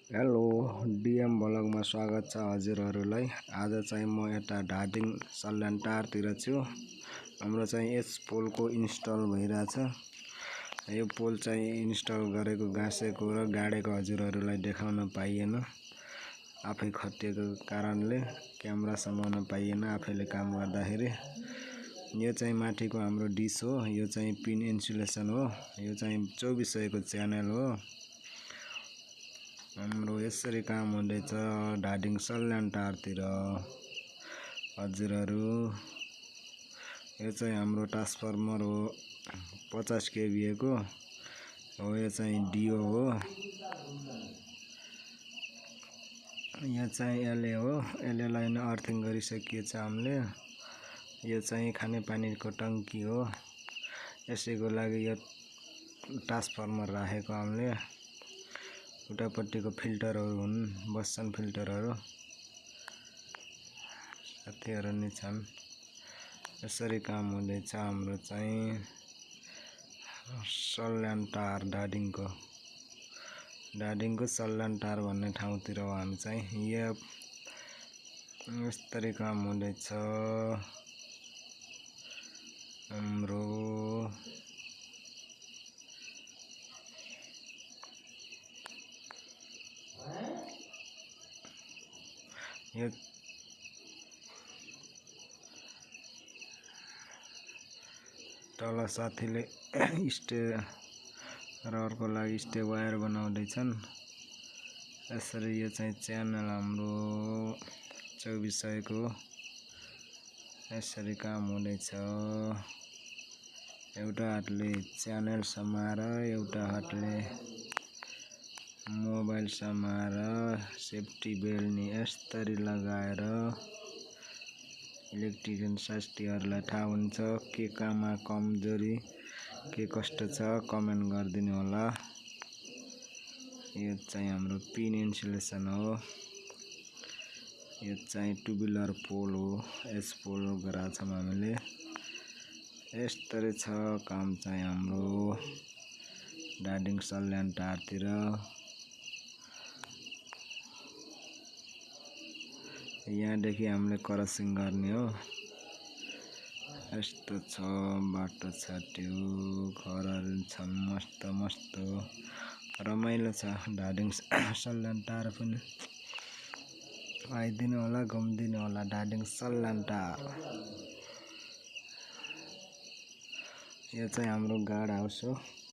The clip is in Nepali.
हेलो डीएम ब्लगमा स्वागत छ हजुरहरूलाई। आज चाहिँ म यता धादिङ सल्यानटारतिर छु। हाम्रो चाहिँ यस पोलको इन्स्टल भइरहेछ। यो पोल चाहिँ इन्स्टल गरेको गाँसेको र गाडेको हजुरहरूलाई देखाउन पाइएन। आफै खटिएको कारणले क्यामेरा समाउन पाइएन आफैले काम गर्दाखेरि। यो चाहिँ माथिको हाम्रो डिस हो। यो चाहिँ पिन इन्सुलेसन हो। यो चाहिँ 2400 को च्यानल हो। हाम्रो यसरी काम हुँदैछ धादिङ सल्यानटारतिर हजुरहरू। यो चाहिँ हाम्रो ट्रान्सफर्मर हो 50 kVA को हो। यो चाहिँ डिओ हो। यो चाहिँ एलए हो। एलएलाई नै अर्थिङ गरिसकिएछ हामीले। यो चाहिँ खानेपानीको टंकी हो। यसैको लागि यो ट्रान्सफर्मर राखेको हामीले। उतापट्टिको फिल्टरहरू हुन्, बस्छन् फिल्टरहरू, साथीहरू नि छन्। यसरी काम हुँदैछ हाम्रो चाहिँ सल्यानटार धादिङको सल्यानटार भन्ने ठाउँतिर हो हामी चाहिँ। यसरी काम हुँदैछ हाम्रो। यो तल साथीले स्टेररको लागि स्टे वायर बनाउँदैछन्। यसरी यो चाहिँ च्यानल हाम्रो 2400 को। यसरी काम हुँदैछ। एउटा हातले च्यानल समाएर एउटा हातले मोबाइल समाएर सेफ्टी बेल्ट नि यसरी लगाएर इलेक्ट्रिसियन साथीहरूलाई थाहा हुन्छ के काममा कमजोरी के कष्ट छ कमेन्ट गरिदिनु होला। यो चाहिँ हाम्रो पिन इन्सुलेसन हो। यो चाहिँ टु व्हीलर पोल हो। यस पोल गराएको छौँ हामीले। यस्तरी छ काम चाहिँ हाम्रो धादिङ सल्यानटारतिर। यहाँदेखि हामीले क्रसिङ गर्ने हो। यस्तो छ बाटो छाट्यो, घरहरू छन् मस्त मस्त रमाइलो छ धादिङ सल्यानटार पनि। आइदिनु होला, घुम्दिनु होला धादिङ सल्यानटार। यो चाहिँ हाम्रो गार्ड हाउस हो।